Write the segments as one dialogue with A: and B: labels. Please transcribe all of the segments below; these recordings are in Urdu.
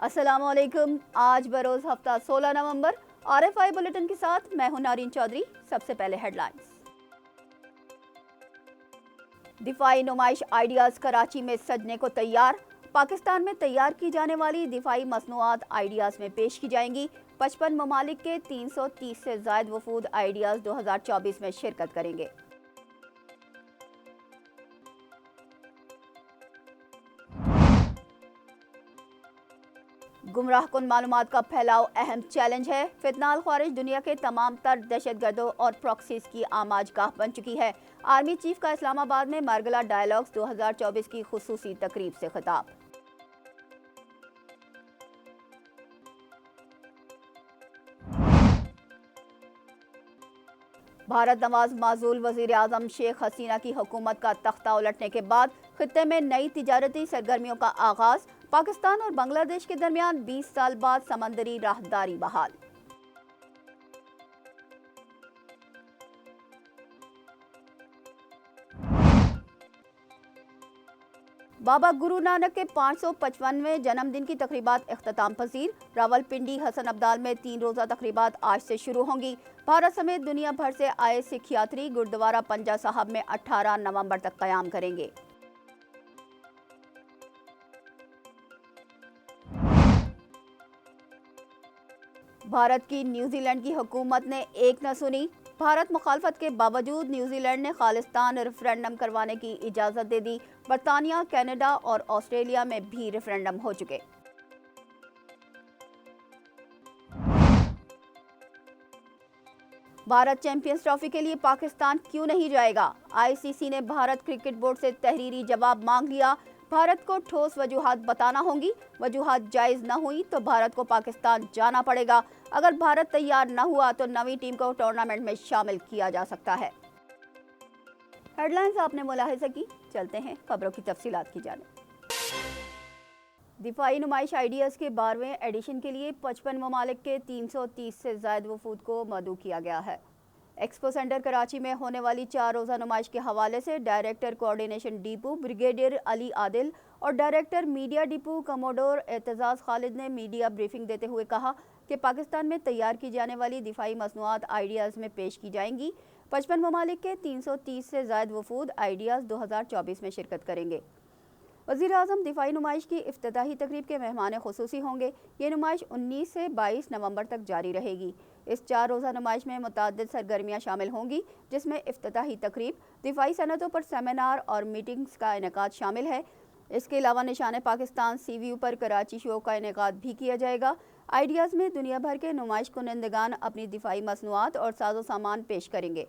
A: السلام علیکم۔ آج بروز ہفتہ 16 نومبر RFI بلیٹن کے ساتھ میں ہوں نارین چودھری۔ سب سے پہلے ہیڈ لائنز۔ دفاعی نمائش آئیڈیاز کراچی میں سجنے کو تیار۔ پاکستان میں تیار کی جانے والی دفاعی مصنوعات آئیڈیاز میں پیش کی جائیں گی۔ 55 ممالک کے 330 سے زائد وفود آئیڈیاز 2024 میں شرکت کریں گے۔ گمراہ کن معلومات کا پھیلاؤ اہم چیلنج ہے۔ فتنہ الخوارج دنیا کے تمام تر دہشت گردوں اور پراکسیز کی آماج گاہ بن چکی ہے۔ آرمی چیف کا اسلام آباد میں مارگلا ڈائیلاگز 2024 کی خصوصی تقریب سے خطاب۔ بھارت نواز معزول وزیر اعظم شیخ حسینہ کی حکومت کا تختہ الٹنے کے بعد خطے میں نئی تجارتی سرگرمیوں کا آغاز۔ پاکستان اور بنگلہ دیش کے درمیان 20 سال بعد سمندری راہداری بحال۔ بابا گرو نانک کے 555ویں جنم دن کی تقریبات اختتام پذیر۔ راولپنڈی حسن ابدال میں 3 روزہ تقریبات آج سے شروع ہوں گی۔ بھارت سمیت دنیا بھر سے آئے سکھ یاتری گردوارہ پنجہ صاحب میں 18 نومبر تک قیام کریں گے۔ بھارت کی نیوزی لینڈ کی حکومت نے ایک نہ سنی۔ بھارت مخالفت کے باوجود نیوزی لینڈ نے خالصتان ریفرنڈم کروانے کی اجازت دے دی۔ برطانیہ، کینیڈا اور آسٹریلیا میں بھی ریفرنڈم ہو چکے۔ بھارت چیمپئنز ٹرافی کے لیے پاکستان کیوں نہیں جائے گا؟ ICC نے بھارت کرکٹ بورڈ سے تحریری جواب مانگ لیا۔ بھارت کو ٹھوس وجوہات بتانا ہوں گی۔ وجوہات جائز نہ ہوئی تو بھارت کو پاکستان جانا پڑے گا۔ اگر بھارت تیار نہ ہوا تو نئی ٹیم کو ٹورنامنٹ میں شامل کیا جا سکتا ہے۔ ہیڈ لائنز آپ نے ملاحظہ کی، چلتے ہیں خبروں کی تفصیلات کی جانب۔ دفاعی نمائش آئیڈیاز کے 12ویں ایڈیشن کے لیے 55 ممالک کے 330 سے زائد وفود کو مدعو کیا گیا ہے۔ ایکسپو سینٹر کراچی میں ہونے والی 4 روزہ نمائش کے حوالے سے director coordination depot brigadier Ali Adil اور director media depot commodore Aitzaz Khalid نے میڈیا بریفنگ دیتے ہوئے کہا کہ پاکستان میں تیار کی جانے والی دفاعی مصنوعات آئیڈیاز میں پیش کی جائیں گی۔ 55 ممالک کے 330 سے زائد وفود آئیڈیاز 2024 میں شرکت کریں گے۔ وزیر اعظم دفاعی نمائش کی افتتاحی تقریب کے مہمان خصوصی ہوں گے۔ یہ نمائش 19 سے 22 نومبر تک جاری رہے گی۔ اس 4 روزہ نمائش میں متعدد سرگرمیاں شامل ہوں گی، جس میں افتتاحی تقریب، دفاعی صنعتوں پر سیمینار اور میٹنگز کا انعقاد شامل ہے۔ اس کے علاوہ نشان پاکستان CVU پر کراچی شو کا انعقاد بھی کیا جائے گا۔ آئیڈیاز میں دنیا بھر کے نمائش کنندگان اپنی دفاعی مصنوعات اور ساز و سامان پیش کریں گے۔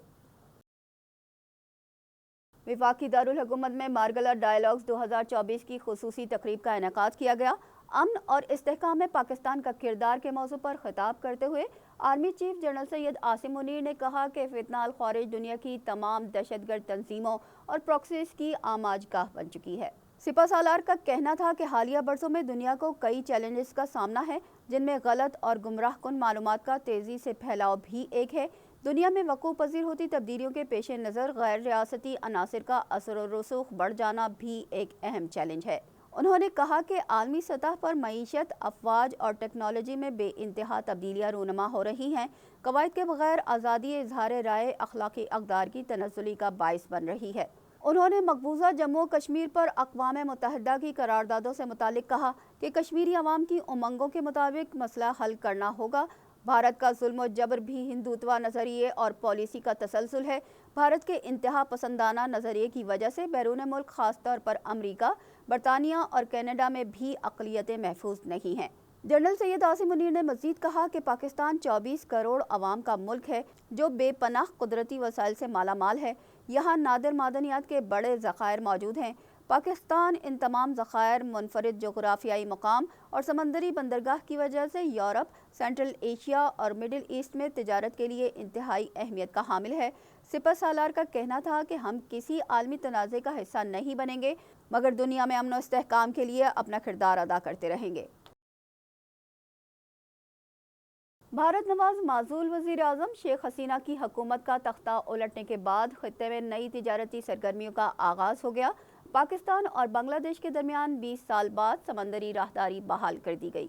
A: وفاقی دارالحکومت میں مارگلا ڈائیلاگز 2024 کی خصوصی تقریب کا انعقاد کیا گیا۔ امن اور استحکام میں پاکستان کا کردار کے موضوع پر خطاب کرتے ہوئے army chief general Syed Asim Munir نے کہا کہ فتنہ الخوارج دنیا کی تمام دہشت گرد تنظیموں اور پراکسیز کی آماج گاہ بن چکی ہے۔ سپہ سالار کا کہنا تھا کہ حالیہ برسوں میں دنیا کو کئی چیلنجز کا سامنا ہے، جن میں غلط اور گمراہ کن معلومات کا تیزی سے پھیلاؤ بھی ایک ہے۔ دنیا میں وقوع پذیر ہوتی تبدیلیوں کے پیش نظر غیر ریاستی عناصر کا اثر و رسوخ بڑھ جانا بھی ایک اہم چیلنج ہے۔ انہوں نے کہا کہ عالمی سطح پر معیشت، افواج اور ٹیکنالوجی میں بے انتہا تبدیلیاں رونما ہو رہی ہیں۔ قواعد کے بغیر آزادی اظہار رائے اخلاقی اقدار کی تنزلی کا باعث بن رہی ہے۔ انہوں نے مقبوضہ جموں و کشمیر پر اقوام متحدہ کی قراردادوں سے متعلق کہا کہ کشمیری عوام کی امنگوں کے مطابق مسئلہ حل کرنا ہوگا۔ بھارت کا ظلم و جبر بھی ہندوتوا نظریے اور پالیسی کا تسلسل ہے۔ بھارت کے انتہا پسندانہ نظریے کی وجہ سے بیرون ملک، خاص طور پر امریکہ، برطانیہ اور کینیڈا میں بھی اقلیتیں محفوظ نہیں ہیں۔ جنرل سید عاصم منیر نے مزید کہا کہ پاکستان 24 کروڑ عوام کا ملک ہے جو بے پناہ قدرتی وسائل سے مالا مال ہے۔ یہاں نادر معدنیات کے بڑے ذخائر موجود ہیں۔ پاکستان ان تمام ذخائر، منفرد جغرافیائی مقام اور سمندری بندرگاہ کی وجہ سے یورپ، سینٹرل ایشیا اور مڈل ایسٹ میں تجارت کے لیے انتہائی اہمیت کا حامل ہے۔ سپہ سالار کا کہنا تھا کہ ہم کسی عالمی تنازع کا حصہ نہیں بنیں گے، مگر دنیا میں امن و استحکام کے لیے اپنا کردار ادا کرتے رہیں گے۔ بھارت نواز معزول وزیر اعظم شیخ حسینہ کی حکومت کا تختہ الٹنے کے بعد خطے میں نئی تجارتی سرگرمیوں کا آغاز ہو گیا۔ پاکستان اور بنگلہ دیش کے درمیان 20 سال بعد سمندری راہداری بحال کر دی گئی۔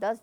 A: 10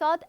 A: 7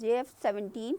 A: JF-17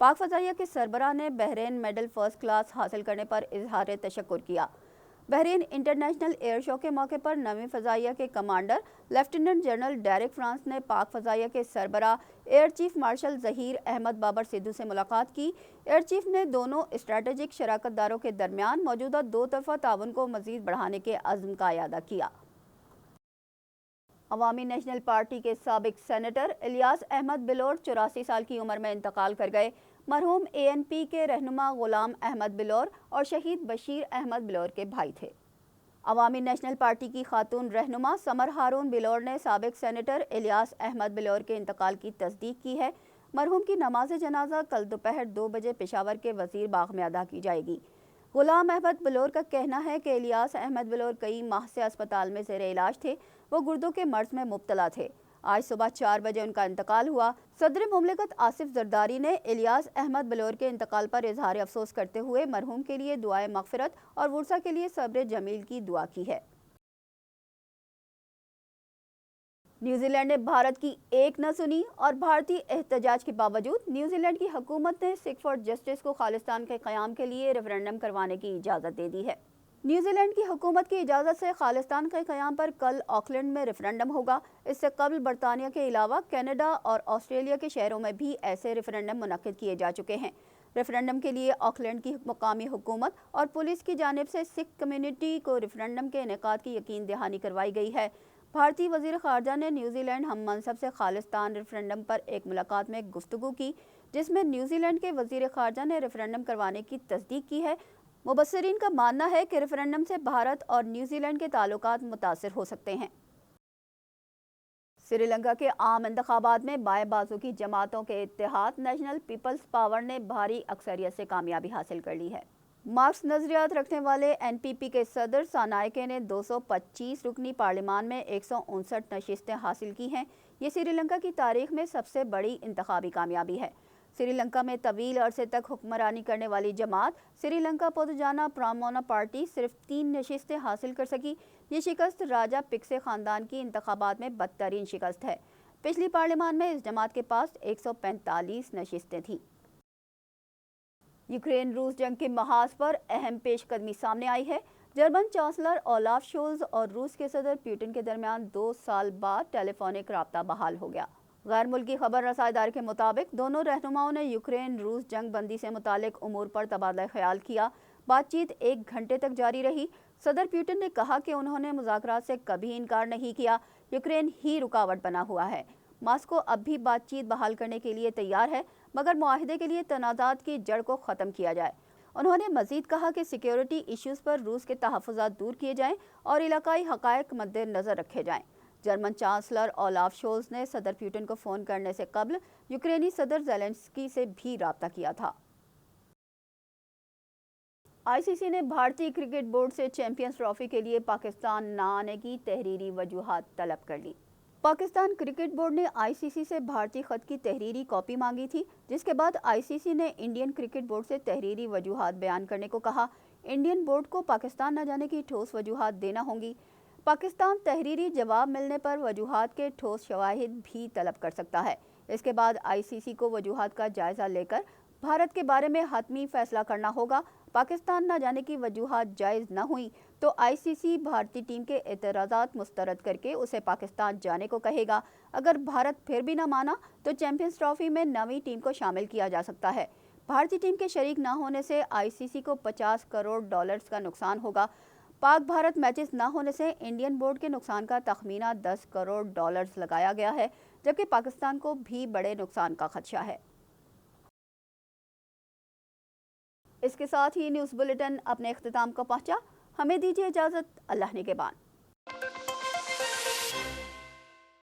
A: پاک فضائیہ کے سربراہ نے بحرین میڈل فرسٹ کلاس حاصل کرنے پر اظہار تشکر کیا۔ بحرین انٹرنیشنل ایئر شو کے موقع پر نویں فضائیہ کے commander lieutenant general Derek France نے پاک فضائیہ کے سربراہ air chief marshal Zaheer Ahmad Babar Sidhu سے ملاقات کی۔ ایئر چیف نے دونوں اسٹریٹجک شراکت داروں کے درمیان موجودہ دو طرفہ تعاون کو مزید بڑھانے کے عزم کا اعادہ کیا۔ عوامی نیشنل پارٹی کے سابق سینیٹر الیاس احمد بلور 84 سال کی عمر میں انتقال کر گئے۔ مرحوم ANP کے رہنما غلام احمد بلور اور شہید بشیر احمد بلور کے بھائی تھے۔ عوامی نیشنل پارٹی کی خاتون رہنما سمر ہارون بلور نے سابق سینیٹر الیاس احمد بلور کے انتقال کی تصدیق کی ہے۔ مرحوم کی نماز جنازہ کل دوپہر 2 بجے پشاور کے وزیر باغ میں ادا کی جائے گی۔ غلام احمد بلور کا کہنا ہے کہ الیاس احمد بلور کئی ماہ سے اسپتال میں زیر علاج تھے۔ وہ گردوں کے مرض میں مبتلا تھے۔ آج صبح 4 بجے ان کا انتقال ہوا۔ صدر مملکت آصف زرداری نے الیاس احمد بلور کے انتقال پر اظہار افسوس کرتے ہوئے مرحوم کے لیے دعائے مغفرت اور ورثہ کے لیے صبر جمیل کی دعا کی ہے۔ نیوزی لینڈ نے بھارت کی ایک نہ سنی اور بھارتی احتجاج کے باوجود نیوزی لینڈ کی حکومت نے سکھ فار جسٹس کو خالصتان کے قیام کے لیے ریفرنڈم کروانے کی اجازت دے دی ہے۔ نیوزی لینڈ کی حکومت کی اجازت سے خالصتان کے قیام پر کل آکلینڈ میں ریفرنڈم ہوگا۔ اس سے قبل برطانیہ کے علاوہ کینیڈا اور آسٹریلیا کے شہروں میں بھی ایسے ریفرنڈم منعقد کیے جا چکے ہیں۔ ریفرنڈم کے لیے آکلینڈ کی مقامی حکومت اور پولیس کی جانب سے سکھ کمیونٹی کو ریفرنڈم کے انعقاد کی یقین دہانی کروائی گئی ہے۔ بھارتی وزیر خارجہ نے نیوزی لینڈ ہم منصب سے خالصتان ریفرنڈم پر ایک ملاقات میں گفتگو کی، جس میں نیوزی لینڈ کے وزیر خارجہ نے ریفرنڈم کروانے کی تصدیق کی ہے۔ مبصرین کا ماننا ہے کہ ریفرنڈم سے بھارت اور نیوزی لینڈ کے تعلقات متاثر ہو سکتے ہیں۔ سری لنکا کے عام انتخابات میں بائیں بازو کی جماعتوں کے اتحاد نیشنل پیپلز پاور نے بھاری اکثریت سے کامیابی حاصل کر لی ہے۔ مارکس نظریات رکھنے والے NPP کے صدر سانائکے نے 225 رکنی پارلیمان میں 159 نشستیں حاصل کی ہیں۔ یہ سری لنکا کی تاریخ میں سب سے بڑی انتخابی کامیابی ہے۔ سری لنکا میں طویل عرصے تک حکمرانی کرنے والی جماعت سری لنکا پودجانا پرامونا پارٹی صرف 3 نشستیں حاصل کر سکی۔ یہ شکست راجا پکسے خاندان کی انتخابات میں بدترین شکست ہے۔ پچھلی پارلیمان میں اس جماعت کے پاس 145 نشستیں تھیں۔ یوکرین روس جنگ کے محاذ پر اہم پیش قدمی سامنے آئی ہے۔ جرمن چانسلر اولاف شولز اور روس کے صدر پیوٹن کے درمیان 2 سال بعد ٹیلی فونک رابطہ بحال ہو گیا۔ غیر ملکی خبر رساں ادارے کے مطابق دونوں رہنماؤں نے یوکرین روس جنگ بندی سے متعلق امور پر تبادلہ خیال کیا۔ بات چیت 1 گھنٹے تک جاری رہی۔ صدر پیوٹن نے کہا کہ انہوں نے مذاکرات سے کبھی انکار نہیں کیا۔ یوکرین ہی رکاوٹ بنا ہوا ہے۔ ماسکو اب بھی بات چیت بحال کرنے کے لیے تیار ہے، مگر معاہدے کے لیے تنازعات کی جڑ کو ختم کیا جائے۔ انہوں نے مزید کہا کہ سیکیورٹی ایشوز پر روس کے تحفظات دور کیے جائیں اور علاقائی حقائق مد نظر رکھے جائیں۔ جرمن چانسلر اولاف شولز نے صدر پیوٹن کو فون کرنے سے قبل یوکرینی صدر زیلنسکی سے بھی رابطہ کیا تھا۔ ICC نے بھارتی کرکٹ بورڈ سے چیمپئنز ٹرافی کے لیے پاکستان نہ آنے کی تحریری وجوہات طلب کر لی۔ پاکستان کرکٹ بورڈ نے ICC سے بھارتی خط کی تحریری کاپی مانگی تھی، جس کے بعد ICC نے انڈین کرکٹ بورڈ سے تحریری وجوہات بیان کرنے کو کہا۔ انڈین بورڈ کو پاکستان نہ جانے کی ٹھوس وجوہات دینا ہوں گی۔ پاکستان تحریری جواب ملنے پر وجوہات کے ٹھوس شواہد بھی طلب کر سکتا ہے۔ اس کے بعد ICC کو وجوہات کا جائزہ لے کر بھارت کے بارے میں حتمی فیصلہ کرنا ہوگا۔ پاکستان نہ جانے کی وجوہات جائز نہ ہوئیں تو ICC بھارتی ٹیم کے اعتراضات مسترد کر کے اسے پاکستان جانے کو کہے گا۔ اگر بھارت پھر بھی نہ مانا تو چیمپئنز ٹرافی میں نویں ٹیم کو شامل کیا جا سکتا ہے۔ بھارتی ٹیم کے شریک نہ ہونے سے ICC کو $50 کروڑ کا نقصان ہوگا۔ پاک بھارت میچز نہ ہونے سے انڈین بورڈ کے نقصان کا تخمینہ $10 کروڑ لگایا گیا ہے، جبکہ پاکستان کو بھی بڑے نقصان کا خدشہ ہے۔ اس کے ساتھ ہی نیوز بلیٹن اپنے اختتام کو پہنچا۔ ہمیں دیجیے اجازت۔ اللہ نگہبان۔